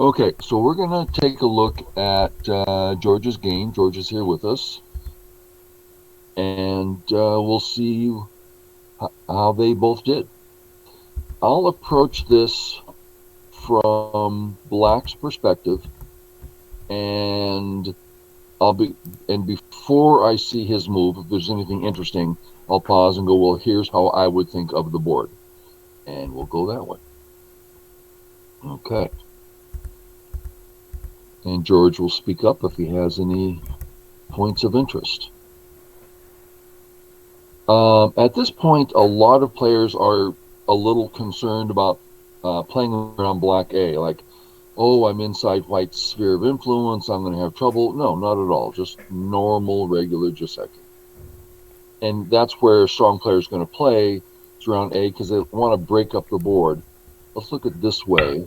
Okay, so we're going to take a look at George's game. George is here with us, and we'll see how they both did. I'll approach this from Black's perspective, and I'll be and before I see his move, if there's anything interesting, I'll pause and go, well, here's how I would think of the board, and we'll go that way. Okay. And George will speak up if he has any points of interest. At this point, a lot of players are a little concerned about playing around Black A, like, oh, I'm inside White's sphere of influence, I'm going to have trouble. No, not at all. Just normal, regular Joseki. And that's where strong players are going to play. It's around A because they want to break up the board. Let's look at this way.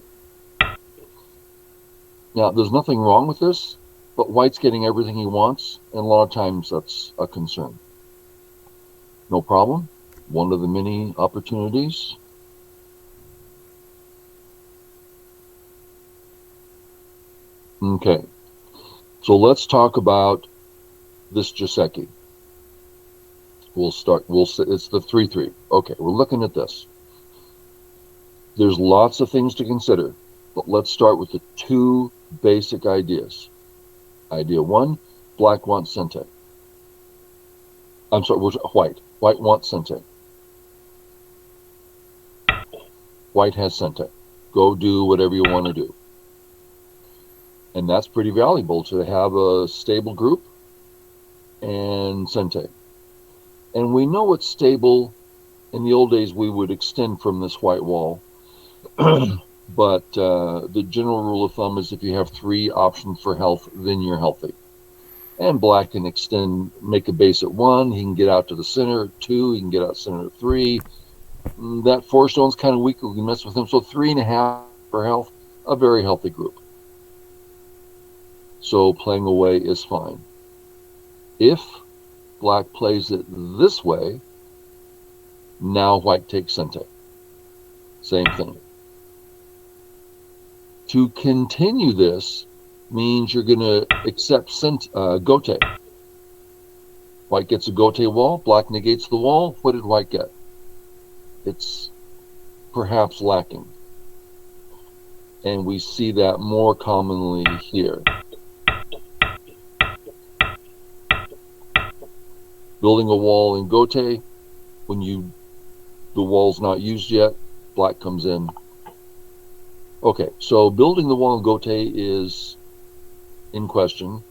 Now, there's nothing wrong with this, but White's getting everything he wants, and a lot of times that's a concern. No problem. One of the many opportunities. Okay, so let's talk about this Joseki. It's the 3-3. Okay, we're looking at this. There's lots of things to consider, but let's start with the two basic ideas. Idea one, Black wants Sente. I'm sorry, White. White wants Sente. White has Sente. Go do whatever you want to do. And that's pretty valuable to have a stable group and Sente. And we know it's stable. In the old days, we would extend from this white wall. But the general rule of thumb is if you have 3 options for health, then you're healthy. And Black can extend, make a base at 1. He can get out to the center at 2. He can get out center at 3. That 4 stone's kind of weak. We can mess with him. So 3.5 for health, a very healthy group. So playing away is fine. If Black plays it this way, now White takes Sente. Same thing. To continue this means you're going to accept Gote. White gets a Gote wall. Black negates the wall. What did White get? It's perhaps lacking. And we see that more commonly here. Building a wall in Gote, when the wall's not used yet, Black comes in. Okay, so building the wall in Gote is in question.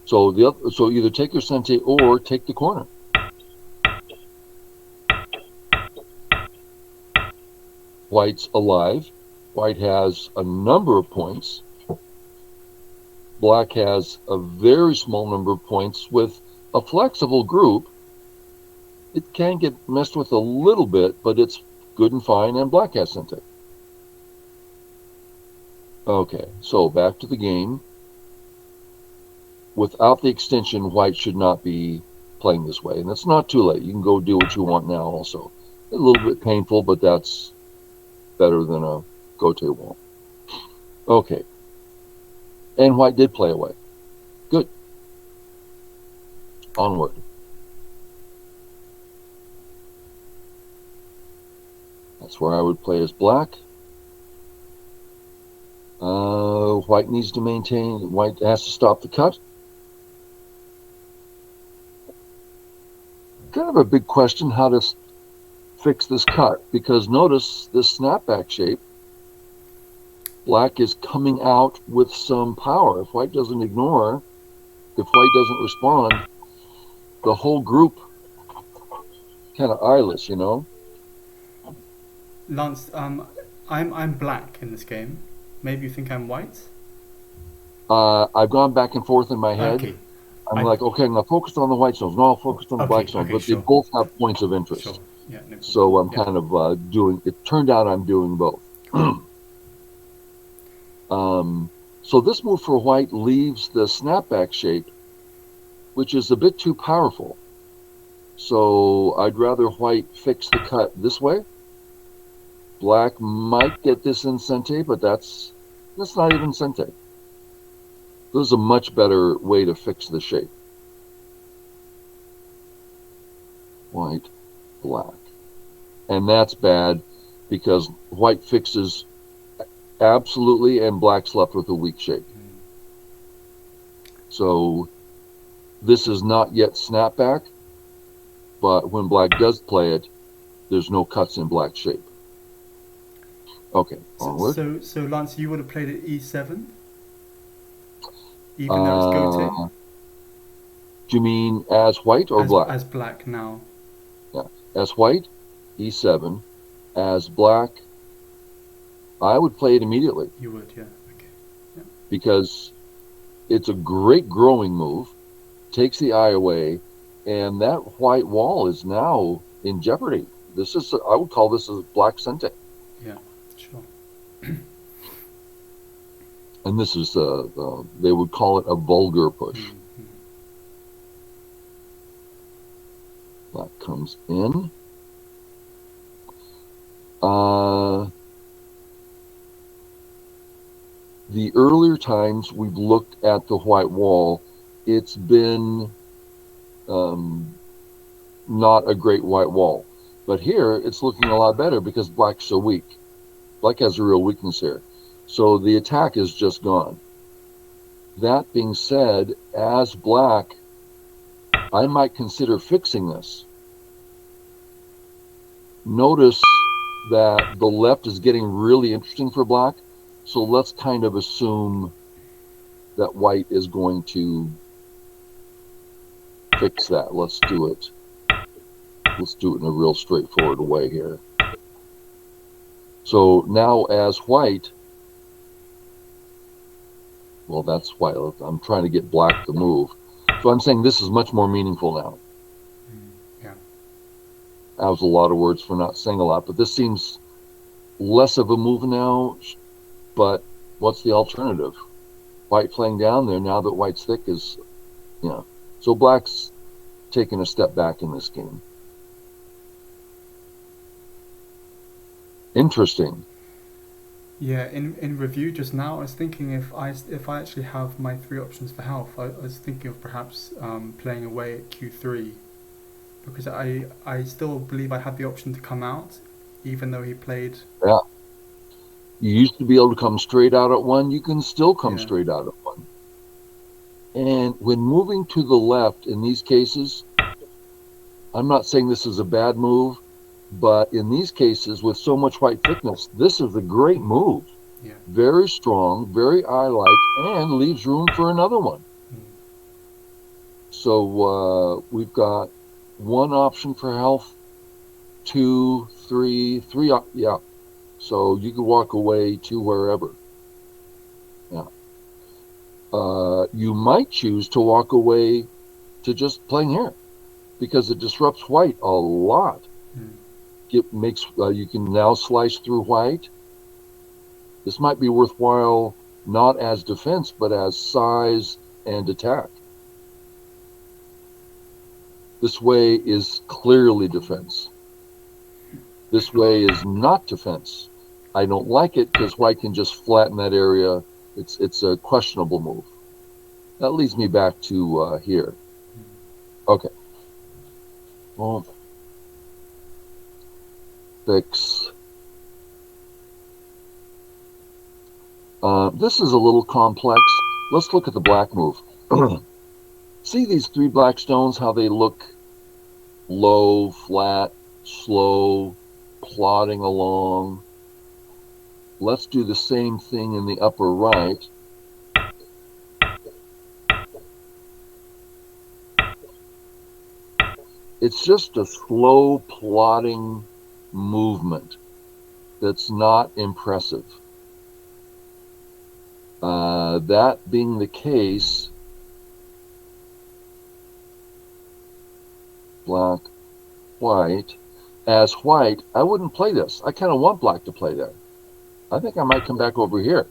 So either take your Sente or take the corner. White's alive. White has a number of points. Black has a very small number of points. With a flexible group, it can get messed with a little bit, but it's good and fine, and Black has Sente. Okay, so back to the game. Without the extension, White should not be playing this way, and it's not too late. You can go do what you want now also. A little bit painful, but that's better than a Gote wall. Okay, and White did play away. Good. Onward. That's where I would play as Black. White needs to maintain. White has to stop the cut. Kind of a big question how to fix this cut, because notice this snapback shape. Black is coming out with some power. If White doesn't ignore, if White doesn't respond, the whole group kind of eyeless, you know. Lance, I'm Black in this game. Maybe you think I'm White? I've gone back and forth in my head. Okay. I'm like, okay, I'm not focused on the white stones. No, I'll focus on the black stones. But sure. They both have points of interest. Sure. Yeah, no so I'm kind of doing. It turned out I'm doing both. So this move for White leaves the snapback shape, which is a bit too powerful. So I'd rather White fix the cut this way. Black might get this in Sente, but that's That's not even sente. This is a much better way to fix the shape. White, black. And that's bad because white fixes absolutely and black's left with a weak shape. So this is not yet snapback, but when black does play it, there's no cuts in black shape. Okay, onward. So Lance, you would have played it e7, even though it's gote. Do you mean as white or black? As black now. Yeah, as white, e7. As black, I would play it immediately. You would, yeah. Okay. Yeah. Because it's a great growing move, takes the eye away, and that white wall is now in jeopardy. This is, I would call this a black sente. Yeah, sure. And this is, they would call it a vulgar push. Mm-hmm. Black comes in. The earlier times we've looked at the white wall, it's been not a great white wall. But here, it's looking a lot better because black's so weak. Black has a real weakness here. So the attack is just gone. That being said, as black, I might consider fixing this. Notice that the left is getting really interesting for black. So let's kind of assume that white is going to fix that. Let's do it. Let's do it in a real straightforward way here. So now as white, well, that's white. I'm trying to get black to move. So I'm saying this is much more meaningful now. Yeah. That was a lot of words for not saying a lot, but this seems less of a move now. But what's the alternative? White playing down there now that white's thick is, you know. So black's taking a step back in this game. Interesting. Yeah, in review just now, I was thinking if I actually have my 3 options for health, I was thinking of perhaps playing away at Q3, because I still believe I had the option to come out, even though he played. Yeah. You used to be able to come straight out at 1. You can still come straight out at 1. And when moving to the left in these cases, I'm not saying this is a bad move, but in these cases with so much white thickness, this is a great move. Yeah. Very strong, very eye-like, and leaves room for another one. So we've got 1 option for health, 2, 3, yeah. So you could walk away to wherever. Yeah. You might choose to walk away to just playing here because it disrupts white a lot. It makes you can now slice through white. This might be worthwhile not as defense but as size and attack. This way is clearly defense. This way is not defense. I don't like it because white can just flatten that area. It's a questionable move. That leads me back to here. Okay. Well, fix. This is a little complex. Let's look at the black move. See these 3 black stones, how they look low, flat, slow, plodding along. Let's do the same thing in the upper right. It's just a slow, plodding movement that's not impressive. That being the case, black, white. As white, I wouldn't play this. I kind of want black to play there. I think I might come back over here.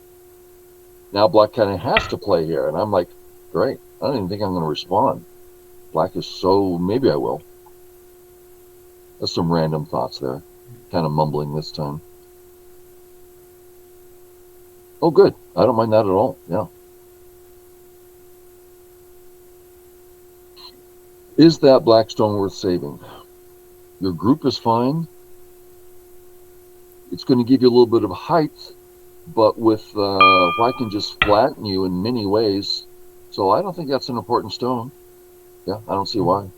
Now black kind of has to play here, and I'm like, great. I don't even think I'm going to respond. Black is so, maybe I will. That's some random thoughts there. Kind of mumbling this time. Oh, good. I don't mind that at all. Yeah. Is that black stone worth saving? Your group is fine. It's going to give you a little bit of height, but with white can just flatten you in many ways. So I don't think that's an important stone. Yeah, I don't see Mm. why.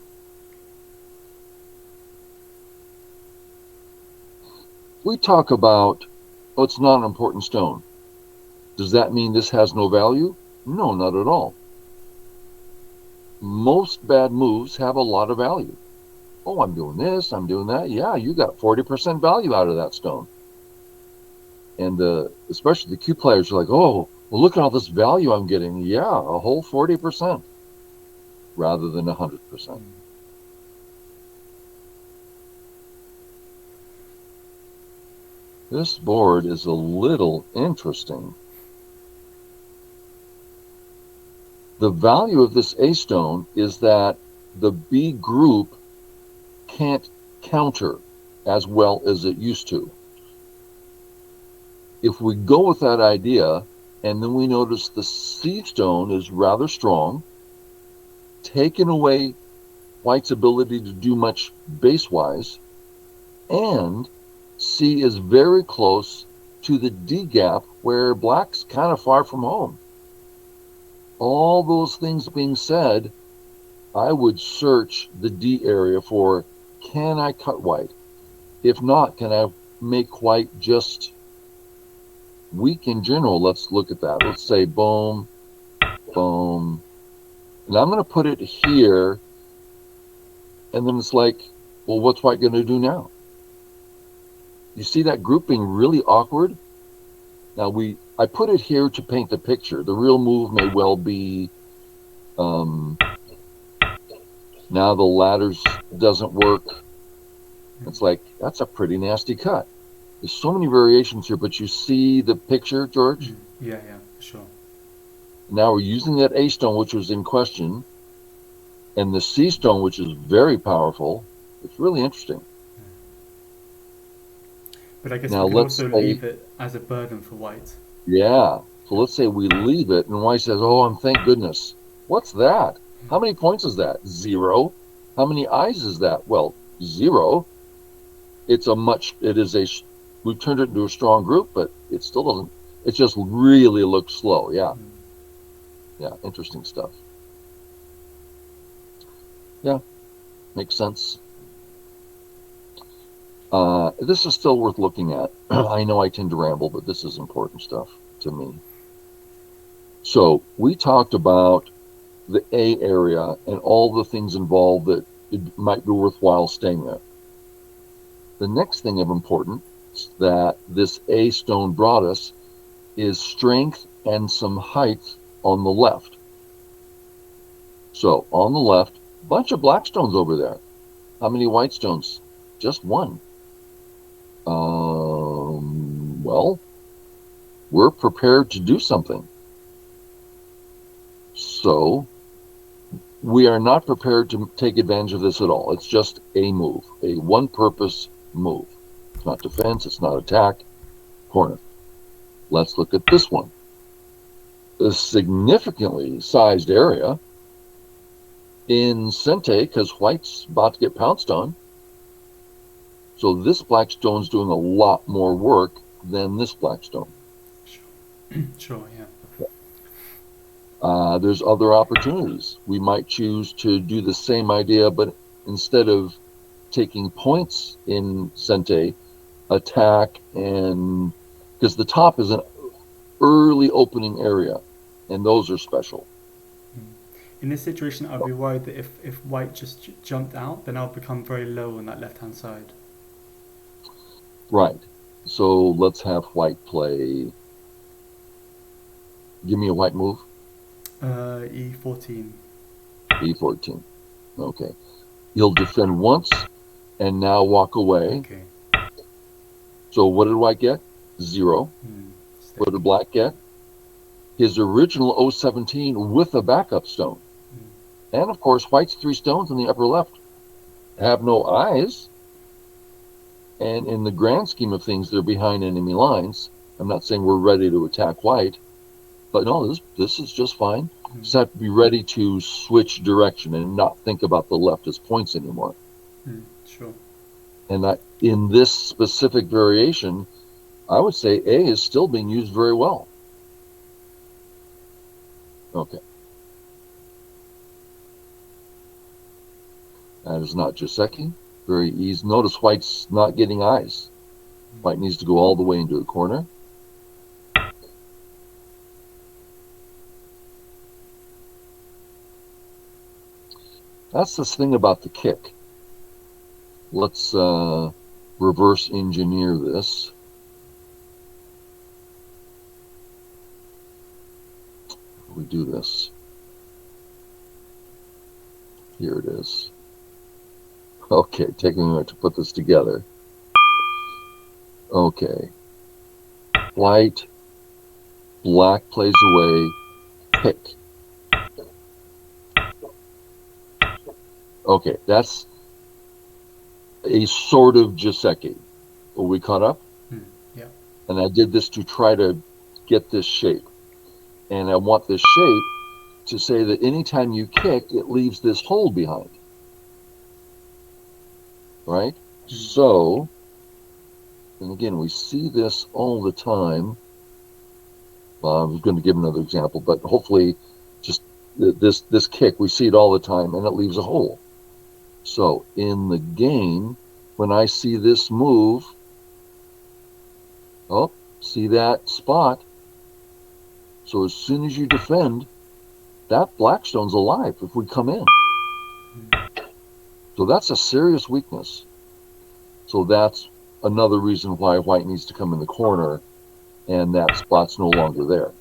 We talk about, oh, it's not an important stone. Does that mean this has no value? No, not at all. Most bad moves have a lot of value. Oh, I'm doing this, I'm doing that. Yeah, you got 40% value out of that stone. And especially the Q players are like, oh, well, look at all this value I'm getting. Yeah, a whole 40% rather than 100%. Mm. This board is a little interesting. The value of this A stone is that the B group can't counter as well as it used to. If we go with that idea, and then we notice the C stone is rather strong, taking away white's ability to do much base-wise, and C is very close to the D gap where black's kind of far from home. All those things being said, I would search the D area for, can I cut white? If not, can I make white just weak in general? Let's look at that. Let's say boom, boom. And I'm going to put it here. And then it's like, well, what's white going to do now? You see that group being really awkward? Now I put it here to paint the picture. The real move may well be, now the ladders doesn't work. It's like, that's a pretty nasty cut. There's so many variations here, but you see the picture, George? Mm. Yeah, yeah, for sure. Now we're using that A stone, which was in question, and the C stone, which is very powerful. It's really interesting. But I guess Now we can let's also say, leave it as a burden for white. yeah. So let's say we leave it, and white says, oh, thank goodness. What's that? How many points is that? Zero. How many eyes is that? Well, zero. It is we've turned it into a strong group, but it still doesn't, it just really looks slow. Yeah. Mm. Yeah. Interesting stuff. Yeah. Makes sense. This is still worth looking at. I know I tend to ramble, but this is important stuff to me. So we talked about the A area and all the things involved that it might be worthwhile staying there. The next thing of importance that this A stone brought us is strength and some height on the left. So on the left, a bunch of black stones over there. How many white stones? Just one. Well, we're prepared to do something. So we are not prepared to take advantage of this at all. It's just a move, a one-purpose move. It's not defense, it's not attack, corner. Let's look at this one. A significantly sized area in Sente, because white's about to get pounced on. So this black stone's doing a lot more work than this black stone. Sure. Sure, yeah. There's other opportunities. We might choose to do the same idea, but instead of taking points in Sente, attack, and because the top is an early opening area, and those are special. Mm. In this situation, I'd be worried that if white just jumped out, then I'll become very low on that left-hand side. Right. So let's have white play. Give me a white move. E14. E14. Okay. He'll defend once and now walk away. Okay. So what did white get? Zero. Mm. What did black get? His original 017 with a backup stone. Mm. And of course, white's three stones in the upper left have no eyes. And in the grand scheme of things, they're behind enemy lines. I'm not saying we're ready to attack white, but no, this is just fine. Mm. Just have to be ready to switch direction and not think about the left as points anymore. Sure. And in this specific variation, I would say A is still being used very well. Okay. That is not Joseki. Very easy. Notice white's not getting eyes. White needs to go all the way into the corner. That's this thing about the kick. Let's reverse engineer this. We do this. Here it is. Okay, taking a minute to put this together. Okay. White, black plays away, pick. Okay, that's a sort of Joseki. Are we caught up? Yeah. And I did this to try to get this shape. And I want this shape to say that anytime you kick, it leaves this hole behind. Right? So, and again, we see this all the time. I was going to give another example, but hopefully just this kick, we see it all the time, and it leaves a hole. So in the game, when I see this move, oh, see that spot? So as soon as you defend, that blackstone's alive if we come in. So that's a serious weakness. So that's another reason why white needs to come in the corner, and that spot's no longer there.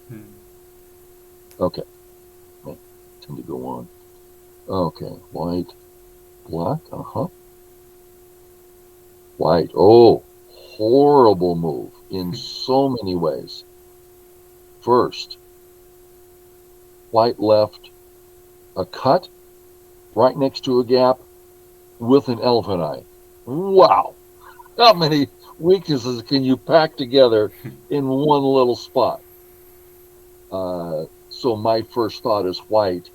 Okay. I tend to go on. Okay, white, black, White, oh, horrible move in so many ways. First, white left a cut right next to a gap with an elephant eye. Wow! How many weaknesses can you pack together in one little spot? So my first thought is white.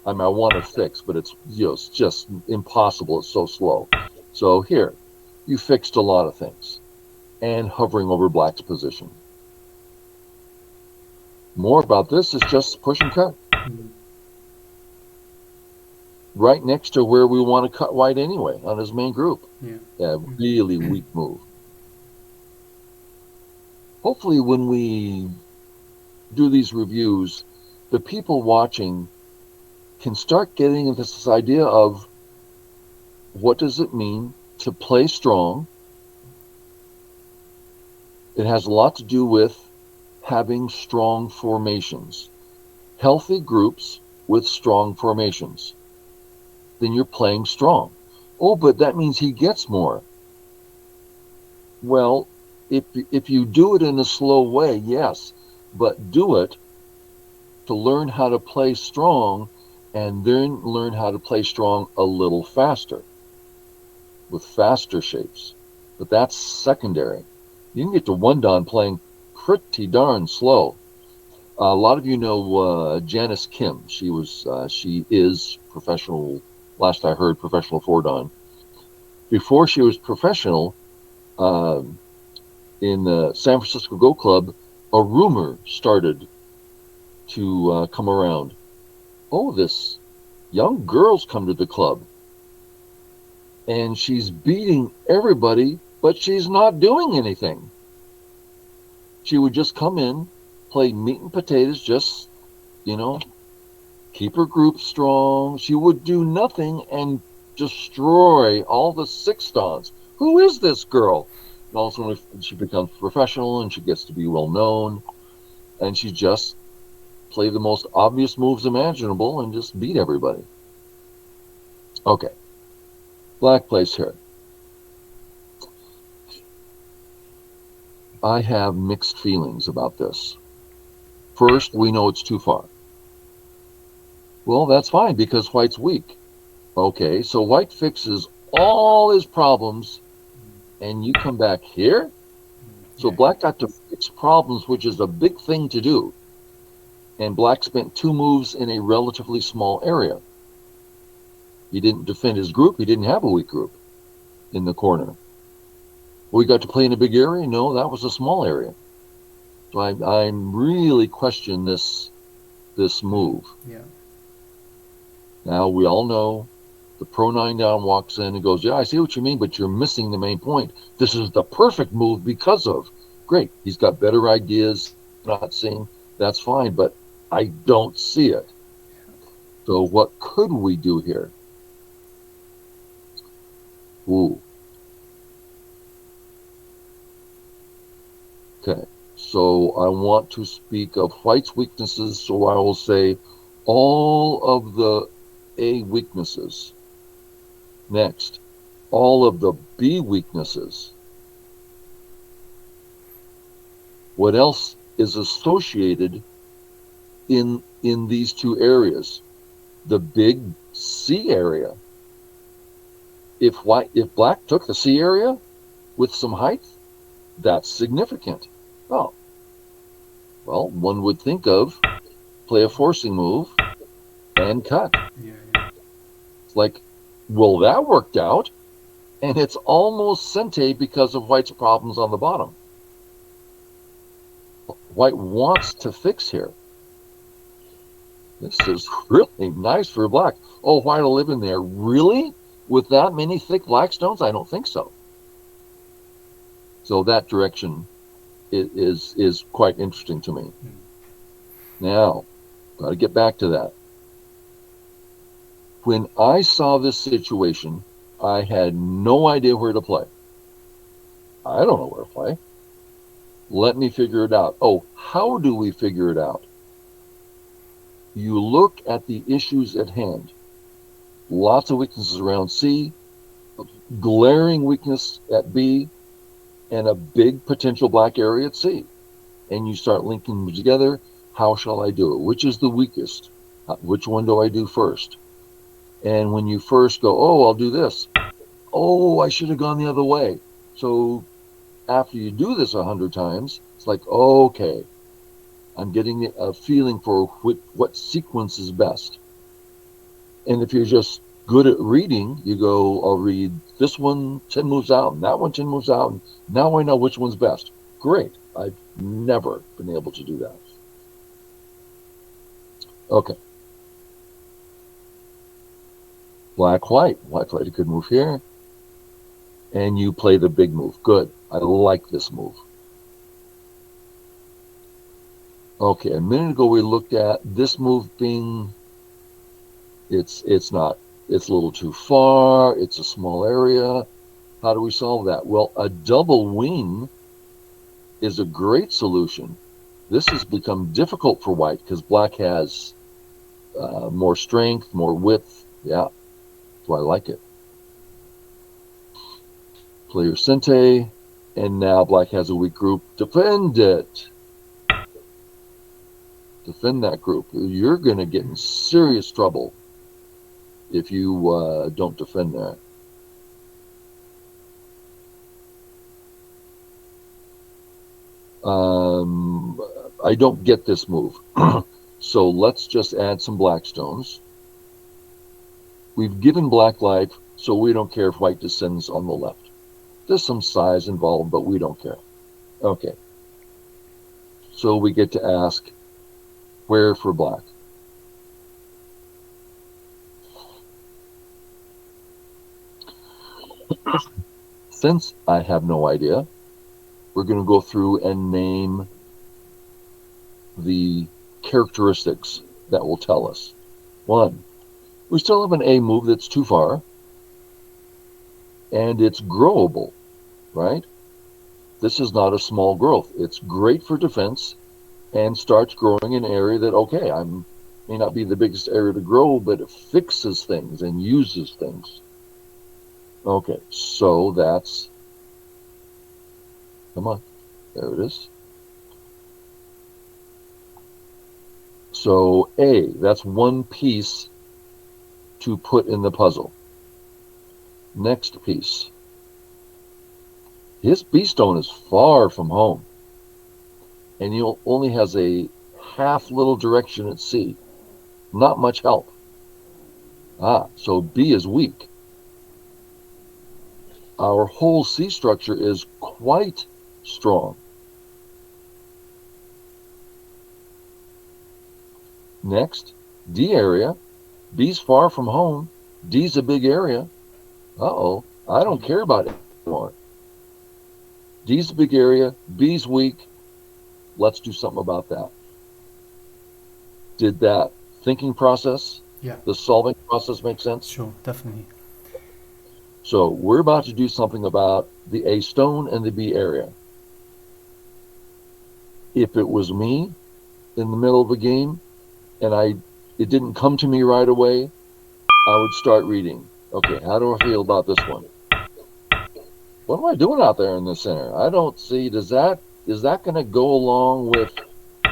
I mean, I want to fix, but it's just impossible. It's so slow. So here, you fixed a lot of things. And hovering over black's position. More about this is just push and cut. Right next to where we want to cut white anyway, on his main group. Yeah, really weak move. Hopefully when we do these reviews, the people watching can start getting into this idea of what does it mean to play strong. It has a lot to do with having strong formations. Healthy groups with strong formations. Then you're playing strong. Oh, but that means he gets more. Well, if you do it in a slow way, yes, but do it to learn how to play strong and then learn how to play strong a little faster with faster shapes. But that's secondary. You can get to one dan playing pretty darn slow. A lot of you know Janice Kim. She is professional. Last I heard, professional four dan. Before she was professional, in the San Francisco Go Club, a rumor started to come around. Oh, this young girl's come to the club, and she's beating everybody, but she's not doing anything. She would just come in, play meat and potatoes, just, keep her group strong. She would do nothing and destroy all the six dans. Who is this girl? And also when she becomes professional and she gets to be well known, and she just play the most obvious moves imaginable and just beat everybody. Okay. Black plays here. I have mixed feelings about this. First, we know it's too far. Well, that's fine because white's weak. Okay, so white fixes all his problems and you come back here? So black got to fix white's problems, which is a big thing to do. And black spent 2 moves in a relatively small area. He didn't defend his group. He didn't have a weak group in the corner. We got to play in a big area? No, that was a small area. So I'm really questioning this move. Yeah. Now we all know the pro 9 down walks in and goes, yeah, I see what you mean, but you're missing the main point. This is the perfect move because of. Great, he's got better ideas, not seeing, that's fine, but I don't see it. So what could we do here? Ooh. Okay, so I want to speak of white's weaknesses, so I will say all of the A weaknesses. Next, all of the B weaknesses. What else is associated in these 2 areas? The big C area. If black took the C area with some height, that's significant. Oh, well, one would think of play a forcing move and cut. Yeah. It's like, well, that worked out, and it's almost sente because of white's problems on the bottom. White wants to fix here. This is really nice for black. Oh, white will live in there. Really? With that many thick black stones? I don't think so. So that direction is quite interesting to me. Now, got to get back to that. When I saw this situation, I had no idea where to play. I don't know where to play. Let me figure it out. Oh, how do we figure it out? You look at the issues at hand. Lots of weaknesses around C, glaring weakness at B, and a big potential black area at C. And you start linking them together. How shall I do it? Which is the weakest? Which one do I do first? And when you first go, oh, I'll do this. Oh, I should have gone the other way. So after you do this 100 times, it's like, okay, I'm getting a feeling for what sequence is best. And if you're just good at reading, you go, I'll read this one 10 moves out, and that one 10 moves out, and now I know which one's best. Great. I've never been able to do that. Okay. Black, white. White played a good move here. And you play the big move. Good. I like this move. Okay, a minute ago we looked at this move being, it's not, it's a little too far, it's a small area. How do we solve that? Well, a double wing is a great solution. This has become difficult for white because black has more strength, more width. Yeah, that's why I like it. Play your sente, and now black has a weak group. Defend it. Defend that group. You're going to get in serious trouble if you don't defend that. I don't get this move. So let's just add some black stones. We've given black life, so we don't care if white descends on the left. There's some size involved, but we don't care. Okay. So we get to ask, where for black? Since I have no idea, we're going to go through and name the characteristics that will tell us. 1, we still have an A move that's too far, and it's growable, right? This is not a small growth. It's great for defense and starts growing in an area that, okay, may not be the biggest area to grow, but it fixes things and uses things. Okay, so that's, come on, there it is. So A, that's one piece to put in the puzzle. Next piece. His B stone is far from home. and he only has a half little direction at C. Not much help. So B is weak. Our whole C structure is quite strong. Next, D area. B's far from home. D's a big area. Uh-oh, I don't care about it anymore. D's a big area. B's weak. Let's do something about that. Did that thinking process, the solving process make sense? Sure, definitely. So we're about to do something about the A stone and the B area. If it was me in the middle of a game and it didn't come to me right away, I would start reading. Okay, how do I feel about this one? What am I doing out there in the center? I don't see, is that going to go along with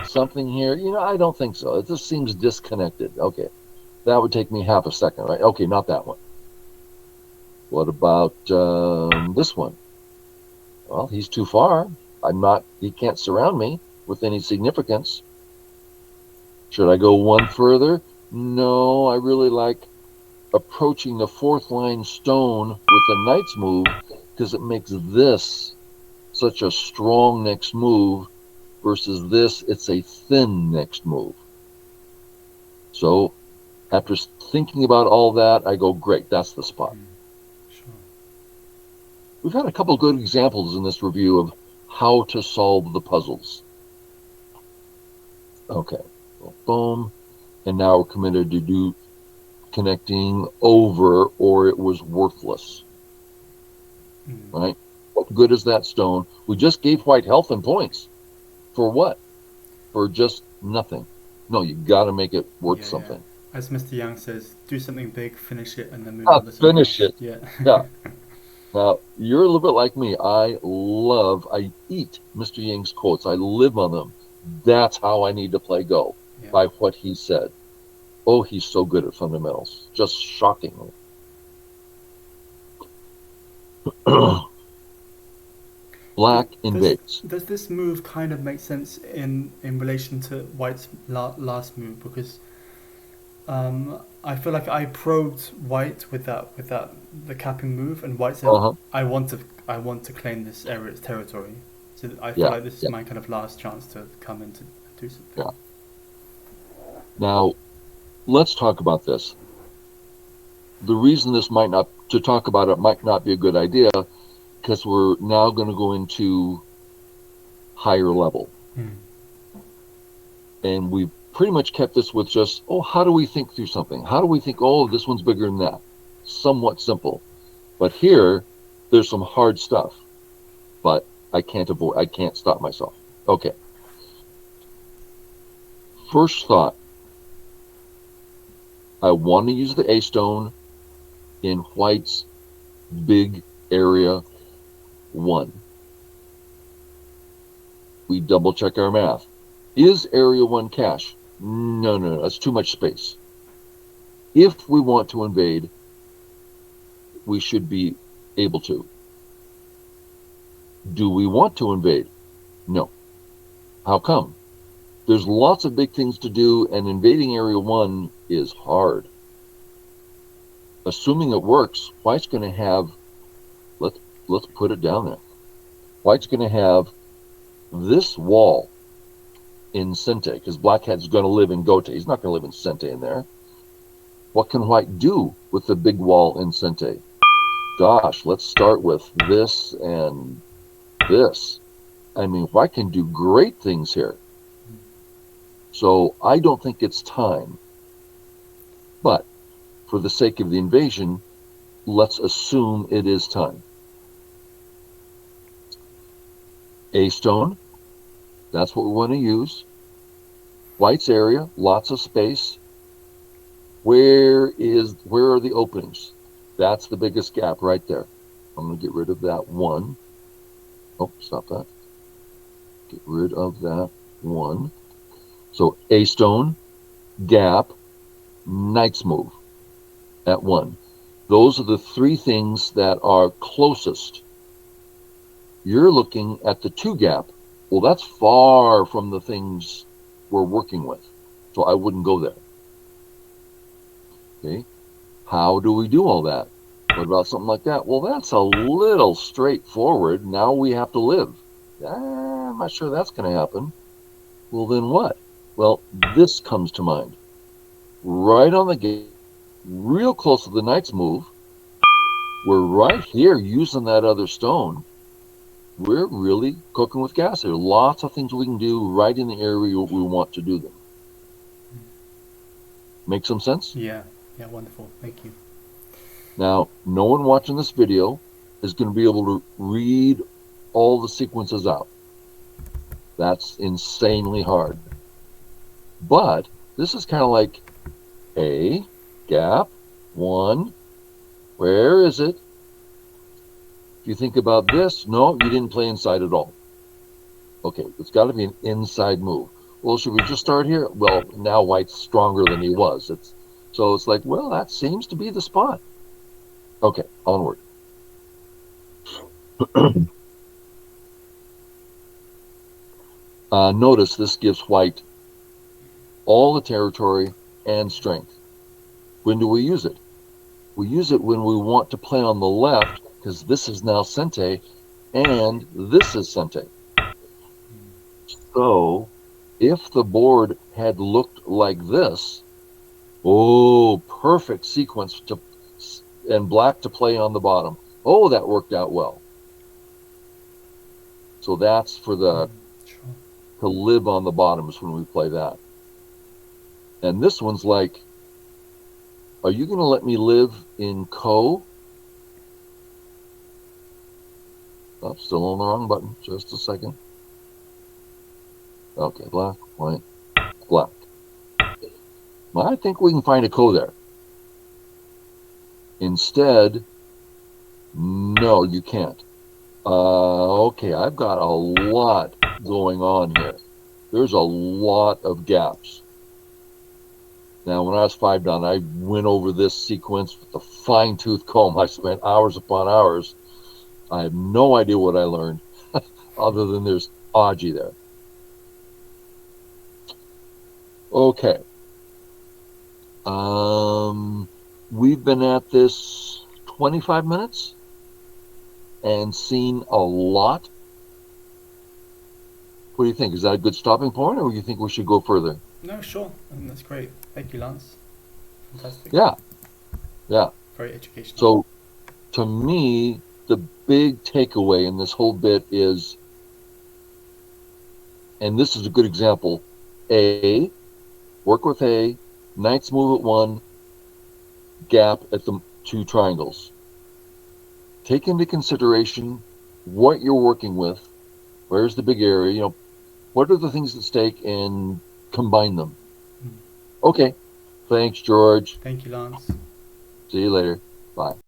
something here? I don't think so. It just seems disconnected. Okay, that would take me half a second, right? Okay, not that one. What about this one? Well, he's too far. He can't surround me with any significance. Should I go one further? No, I really like approaching the fourth line stone with the knight's move because it makes this such a strong next move versus this, it's a thin next move. So after thinking about all that, I go, great, that's the spot. Sure. We've had a couple of good examples in this review of how to solve the puzzles. Okay, well, boom. And now we're committed to do connecting over, or it was worthless. Right? What good is that stone? We just gave white health and points. For what? For just nothing. No, you got to make it worth something. Yeah. As Mr. Yang says, do something big, finish it, and then move on to something finish else. it. Yeah. Yeah. Now, you're a little bit like me. I eat Mr. Ying's quotes. I live on them. That's how I need to play Go, by what he said. Oh, he's so good at fundamentals. Just shockingly. Black invades. Does this move kind of make sense in relation to White's last move? Because I feel like I probed White with the capping move, and White said, I want to claim this area's territory. So I feel like this is my kind of last chance to come in to do something. Yeah. Now, let's talk about this. The reason this might not be a good idea, because we're now going to go into higher level. And we've pretty much kept this with just, how do we think through something? How do we think, this one's bigger than that? Somewhat simple. But here, there's some hard stuff. But I can't stop myself. Okay. First thought. I want to use the A stone in White's big area 1. We double check our math. Is area 1 cache? No, that's too much space. If we want to invade, we should be able to. Do we want to invade? No. How come? There's lots of big things to do, and invading area 1 is hard. Assuming it works, White's going to have, let's put it down there. White's going to have this wall in Sente, because Blackhead's going to live in Gote. He's not going to live in Sente in there. What can White do with the big wall in Sente? Gosh, let's start with this and this. I mean, White can do great things here. So I don't think it's time. But for the sake of the invasion, let's assume it is time. A stone, that's what we want to use. White's area, lots of space. Where are the openings? That's the biggest gap right there. I'm going to get rid of that 1. Oh, stop that. Get rid of that 1. So A stone, gap, knight's move at 1. Those are the 3 things that are closest. You're looking at the 2 gap Well, that's far from the things we're working with. So I wouldn't go there. Okay. How do we do all that? What about something like that? Well, that's a little straightforward. Now we have to live. I'm not sure that's going to happen. Well, then what? Well, this comes to mind. Right on the gate, real close to the knight's move, we're right here using that other stone. We're really cooking with gas. There are lots of things we can do right in the area we want to do them. Make some sense? Yeah, yeah, wonderful. Thank you. Now, no one watching this video is going to be able to read all the sequences out. That's insanely hard. But this is kind of like a gap, one, where is it? If you think about this, no, you didn't play inside at all. Okay, it's got to be an inside move. Well, should we just start here? Well, now white's stronger than he was. So it's like, well, that seems to be the spot. Okay, onward. Notice this gives white all the territory and strength. When do we use it? We use it when we want to play on the left, because this is now Sente, and this is Sente. So, if the board had looked like this, oh, perfect sequence and black to play on the bottom. Oh, that worked out well. So that's for to live on the bottoms when we play that. And this one's like, are you going to let me live in ko? Oh, still on the wrong button. Just a second. Okay, black, white, black. Well, I think we can find a ko there. Instead, no, you can't. Okay, I've got a lot going on here. There's a lot of gaps. Now, when I was 5 down, I went over this sequence with a fine-tooth comb. I spent hours upon hours. I have no idea what I learned, other than there's Aji there. Okay. We've been at this 25 minutes and seen a lot. What do you think? Is that a good stopping point, or do you think we should go further? No, sure. I think that's great. Thank you, Lance. Fantastic. Yeah. Very educational. So, to me, the big takeaway in this whole bit is, and this is a good example, A, work with A, knights move at 1, gap at the 2 triangles. Take into consideration what you're working with, where's the big area, what are the things at stake, and combine them. Okay, thanks, George. Thank you, Lance. See you later. Bye.